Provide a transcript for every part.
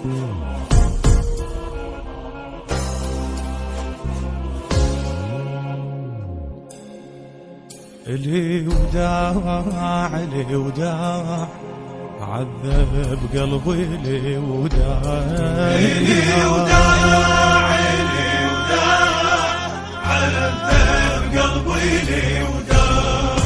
لي وداع لي وداع عذب قلبي لي وداع لي وداع لي وداع عذب قلبي لي وداع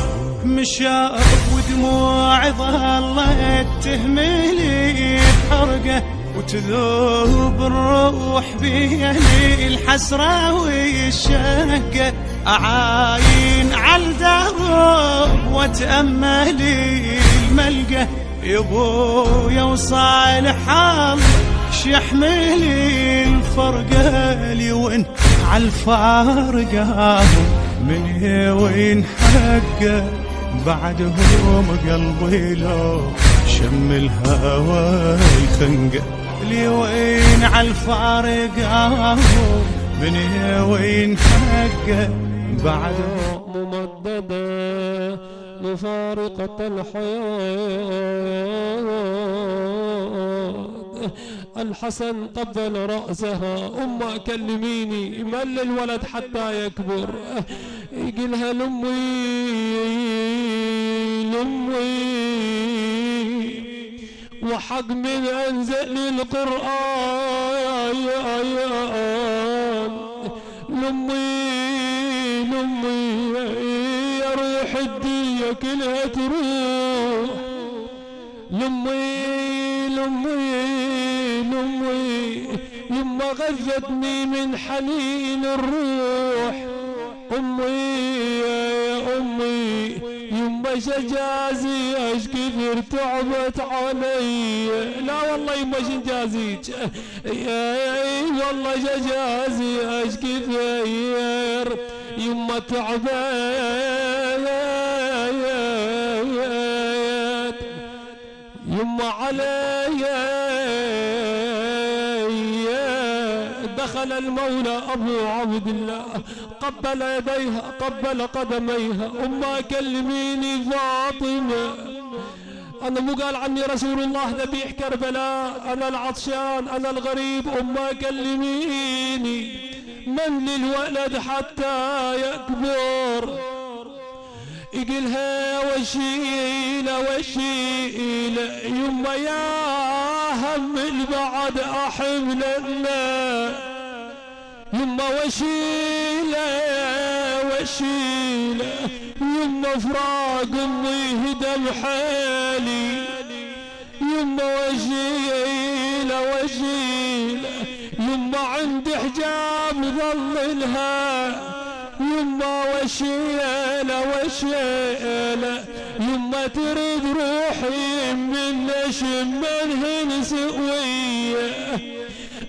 مشاء ودموع ظلت تهملي بحرقه وتذوب الروح بيني الحسرة والشقة أعاين عالدرب وتأملي الملقى يبويا وصالح الله شيحملي الفرقة لي وين عالفارقة من وين حقه بعدهم قلبي لو شم الهوى الخنقة لي وين عالفارقة من وين حقه بعدهم ممددة مفارقة الحياة. الحسن قبل رأسها أمه كلميني مل الولد حتى يكبر يقلها لأمي لأمي وحق من أنزل القرآن لأمي لأمي يا روح الدنيا كلها تروح لأمي لأمي لأمي يما غذتني من حنين الروح أمي يا أمي يما شجازي اش كثر تعبت علي لا والله يما شجازيك والله شجازي اش كثر يما تعبت يما علي دخل المولى أبو عبد الله قبل يديها قبل قدميها أمه كلميني فاطمة أنا مو قال عني رسول الله ذبيح كربلاء أنا العطشان أنا الغريب أمه كلميني من للولد حتى يكبر يقلها وشيله وشيله يما يا هم البعد أحملنا يما وشيله وشيله يما فراق امي هدم حالي يما وشيله وشيله يما عندي حجاب ظللها يما وشيله وشيله يما تريد روحي من نشم منهن سويه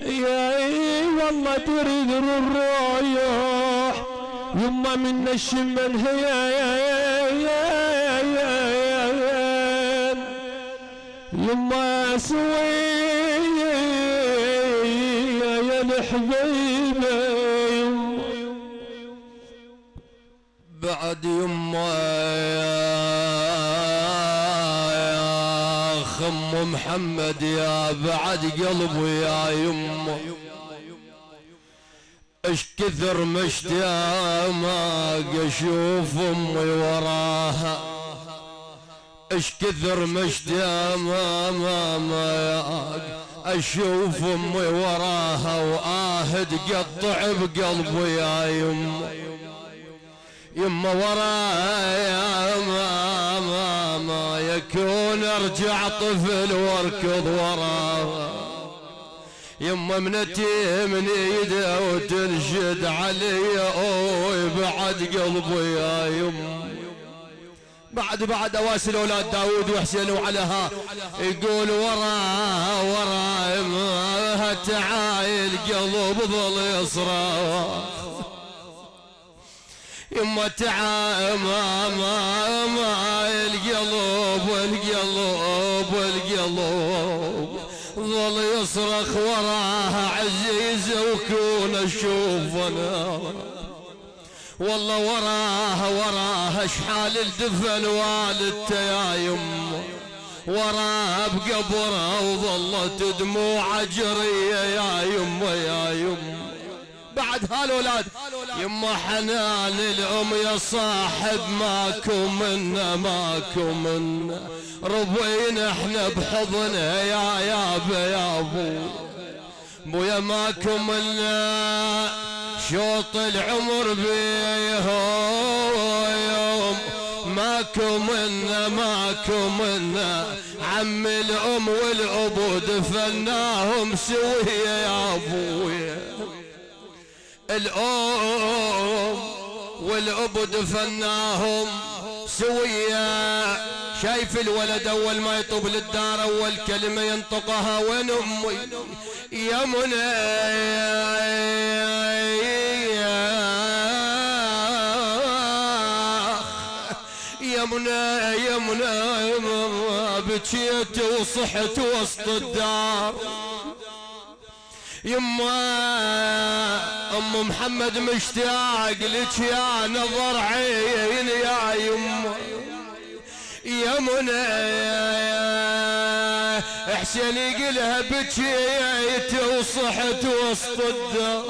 يا والله تريد الروح يما من نشم منهن يما سويه يا الحبيبه بعد يما يا خم محمد يا بعد قلبي يا يما اش كثر مشتاق اشوف امي وراها اش كثر مشتاق اشوف امي وراها واهد قطع بقلبي يا يما يما ورايا ما يكون ارجع طفل واركض وراه يما منتي من ايده وتنشد علي اوي بعد قلبي يا يما بعد اواسل اولاد داود وحسين وعلها يقول وراها ما تعايل قلب ظل يصرخ يما تعال ما القلب ظل يصرخ وراها عزيزة وكون اشوفنا والله وراها شحال الدفن والدته يا يما ورا بقبره وظلت دموع جريه يا يمه يا يمه. بعد هالولاد يما حنان الام يا صاحب ماكو منا ماكو منا، ربينا احنا بحضنها يا ابو بويا ماكو منا، شوط العمر بيهم ماكو منا، عم الام والابو دفناهم سويه يا ابويا، الام والابو دفناهم سويه. شايف الولد اول ما يطب للدار اول كلمه ينطقها وين امي؟ يا منى يا منى يا منى، بكيت وصحت وسط الدار. يما ام محمد مشتاق لك يا نظر عين يا يما، يا منى حسين يقلها بكيت وصحت وسط الدار.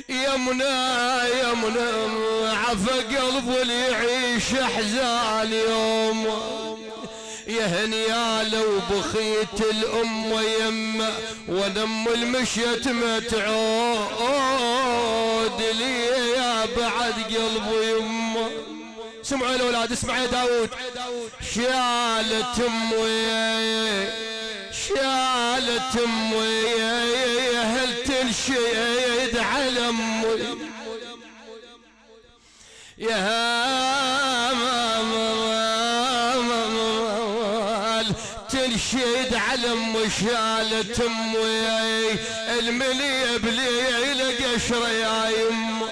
يا منى عفا قلبي اللي يعيش احزان يوم، يا هنيا لو بخيت الام يمه ونم المشيت ما تعود لي يا بعد قلبي يمه. سمعوا الاولاد، اسمع يا داود. شالت امي شالت امي هل تنشيد على امي يا تنشيد على امي، شالت امي الملي بليله قشره يا يمه،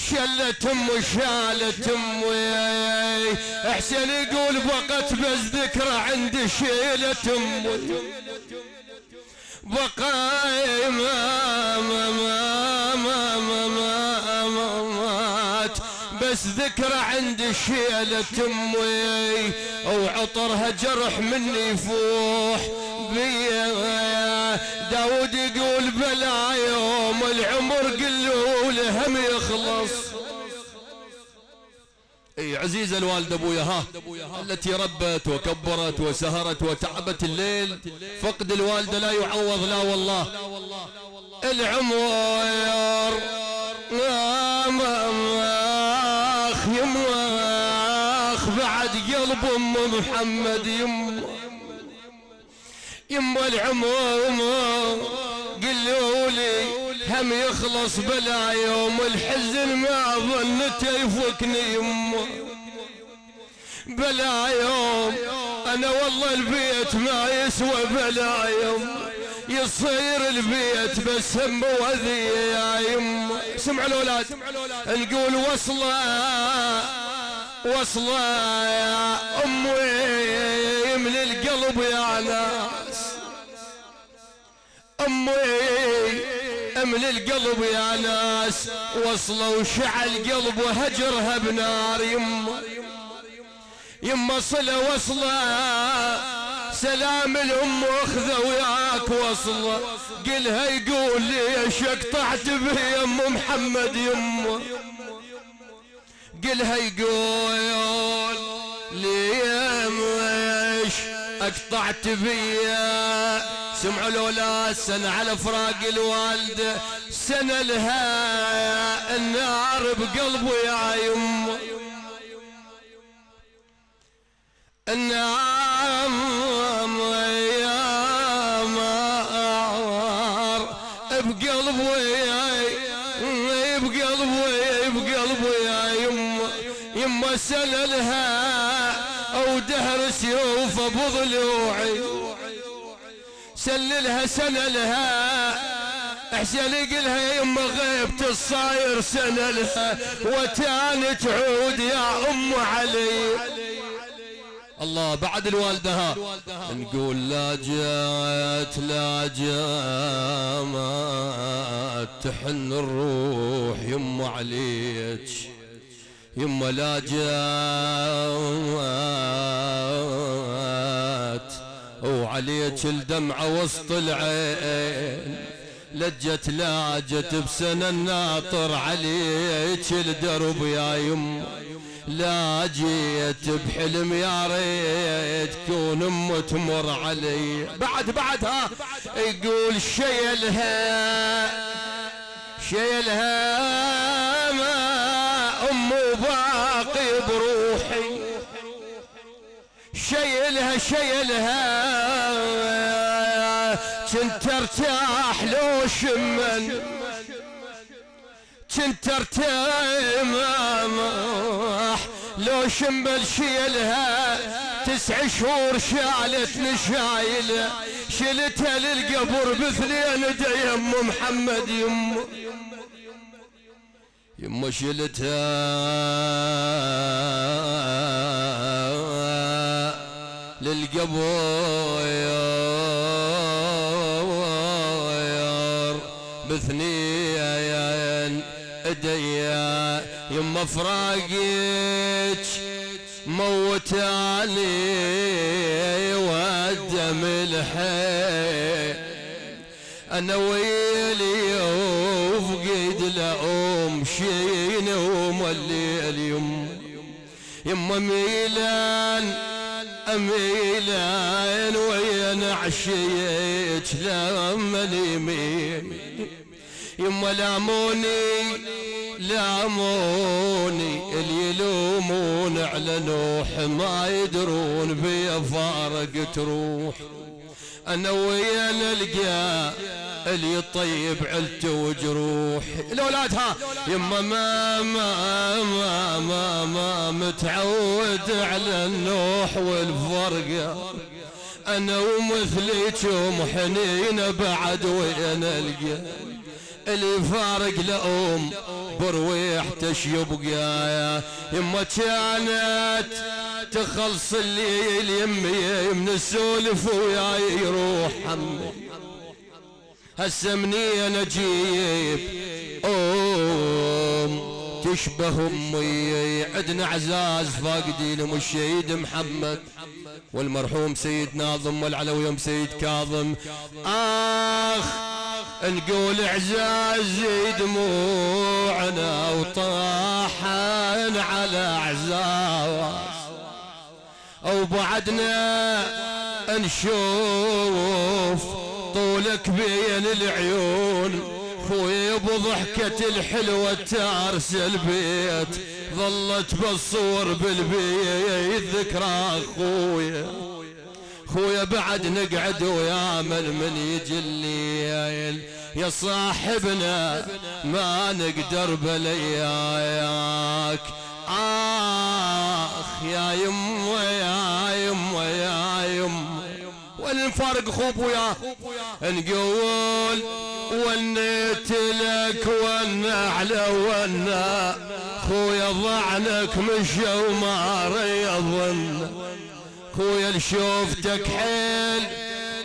شلت امي شالت امي. احسن يقول بقت بس ذكرى عندي شيلت امي، بقى مات بس ذكرى عندي شيلت امي، وعطرها جرح مني يفوح بيا. داود يقول بلا يوم العمر قلوا له هم يخلص. اي عزيزة الوالدة ابويا ها التي ربت وكبرت وسهرت وتعبت الليل، فقد الوالدة لا يعوض لا والله. العمر اخ يما اخ بعد قلب ام محمد يما العمر قلوا لي هم يخلص بلا يوم الحزن ما ظنت يفكني يما بلا يوم. انا والله البيت ما يسوى بلا يوم، يصير البيت بس هم وذي يا يما. سمع الاولاد نقول وصله يا امي من القلب يا ناس، امي من القلب يا ناس، وصله وشعل قلب وهجرها بنار يما صله وصله سلام الام واخذه وياك وصله، قلها يقول ليش اقطعت به يا ام محمد يما، قلها يقول ليش اقطعت بيا. سمعوا الاولاد سنة على فراق الوالدة، سنة لها النار بقلبه يا يما، النار يا مار بقلبه يا يما سنة لها او دهر سيوف ابو ضلوعي، سللها سنة لها احسن يقلها يما غيبت الصاير سنة لها وتاني تعود يا ام علي. الله بعد الوالدها نقول لا جات ما تحن الروح يما عليك يما لا جات وعليك الدمعة وسط العين، لجت لاجت بسنة الناطر عليك الدرب يا يما، لا جيت بحلم يا ريت كون ام تمر علي. بعدها يقول شيلها ما ام باقي بروحي، شيلها كنت ارتاح لو شمن، كنت ارتاح لو شمل شيلها 9 شهور شالتني شايله، شلتها للقبر ب2 يد يم محمد يما شلتها للقبر ب2 ايديا، يما فراقك موتاني والدم الحي، انا ويلي وفقد لأم شين ومليل يما ميلان وين عشيك لما اليمين، يما لاموني اللي يلومون على نوح ما يدرون بيا فارق تروح، انا ويا نلقى اللي طيب علته وجروح. الاولادها يما ما متعود على النوح والفرقه، انا ومثليكم حنين بعد ويا نلقى اللي فارق لأم برويحتش يبقى. يما كانت تخلص الليل يمي من السولف وياي يروح همي، هسه مني انا اجيب تشبه امي. عدنا عزاز فاقدين ام الشهيد محمد والمرحوم سيد ناظم والعلوي سيد كاظم. نقول اعزاز دموعنا وطاحن على اعزاز، او بعدنا نشوف طولك بين العيون، خويا بضحكة الحلوة تارس البيت ظلت بالصور بالبيت ذكرى خويا بعد نقعد ويامل من يجي الليل، يا صاحبنا ما نقدر بلياك. يا يما والنفارق خوب وياه نقول ونيت لك والنعلى والنا، خويا ضعنك مشى وما ريضن، خويا شوفتك حيل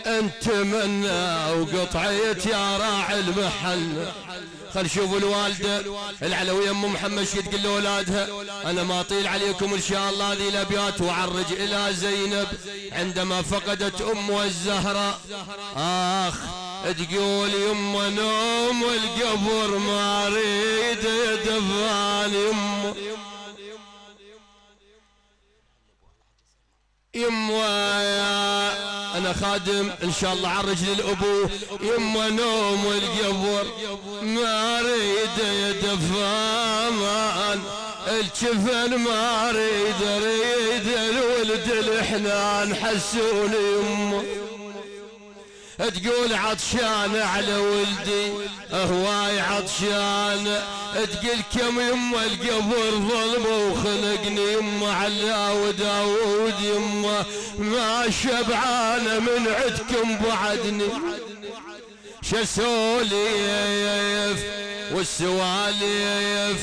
انت منا وقطعيت يا راعي المحل. خل شوفوا الوالدة العلوية ام محمد شي تقول لاولادها، انا ما اطيل عليكم ان شاء الله هذه الابيات وعرج الى زينب عندما فقدت امها الزهراء. تقول يما نوم القبر ما اريد دفان يما انا خادم ان شاء الله عرج للابو. يما نوم القبر ما اريد دفان، الجفن ما اريد الولد الحنان حسوني يما. تقول عطشان على ولدي هواي عطشان، تقول كم يما القبر ظلم وخلقني يما على وداود يما ما شبعان من عدكم بعدني. شسوليف والسواليف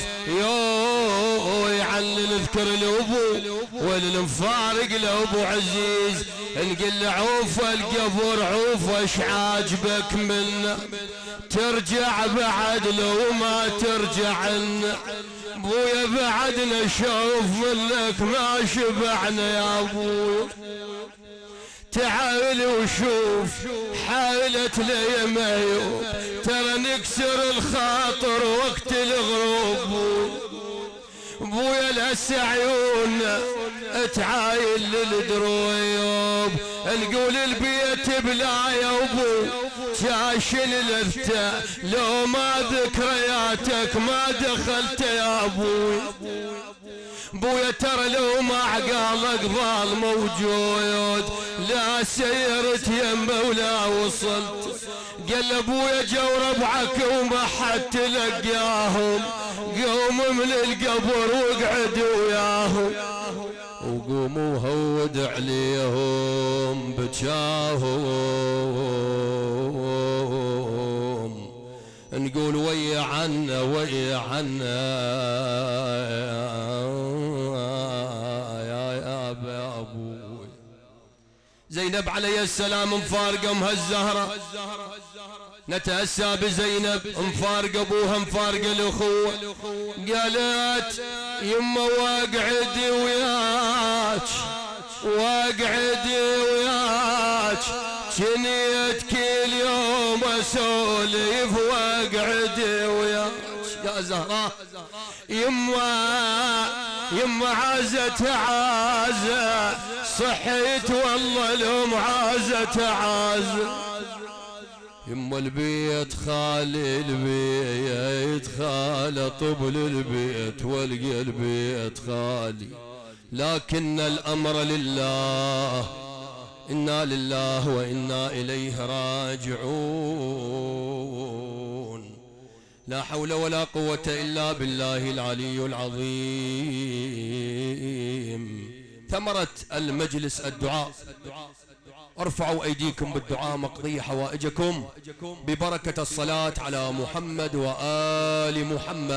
يعلل اذكر الابو والمفارق لابو عزيز، نقل عوف القبر عوف اش عاجبك منا، ترجع بعد لو ما ترجع بويا بعدنا شوف منك ما شبعنا يا ابوي، تعال وشوف حالة اليمايوب، ترى نكسر الخاطر وقت الغروب. بويا الهسه عيوننا تعايل للدرويوب، نقول البيت بلا يا ابو شاشل لذته، لو ما ذكرياتك ما دخلت يا ابوي. بويا ترى لو ما عقالك ظل موجود، لا سيرت يمه ولا وصلت. قال ابويا جو ربعك وما حد تلقاهم، قوم من القبر واقعد وياهم، وقوموا هود عليهم بجاهم. نقول ويا عنا ويا عنا يا ابوي. زينب عليه السلام مفارقه ام هالزهره، نتأسى بزينب مفارق ابوها مفارق الاخوة. قالت يما واقعدي وياك واقعدي وياك، جنيت كل يوم اسولف واقعدي وياك يا زهراء. يما عازت عازة صحيت والله الام عازت عازة. يما البيت خالي البيت خالي طبل البيت والقى البيت خالي، لكن الامر لله، انا لله وانا اليه راجعون. لا حول ولا قوة الا بالله العلي العظيم. ثمرة المجلس الدعاء. ارفعوا ايديكم بالدعاء مقضي حوائجكم ببركة الصلاة على محمد وآل محمد.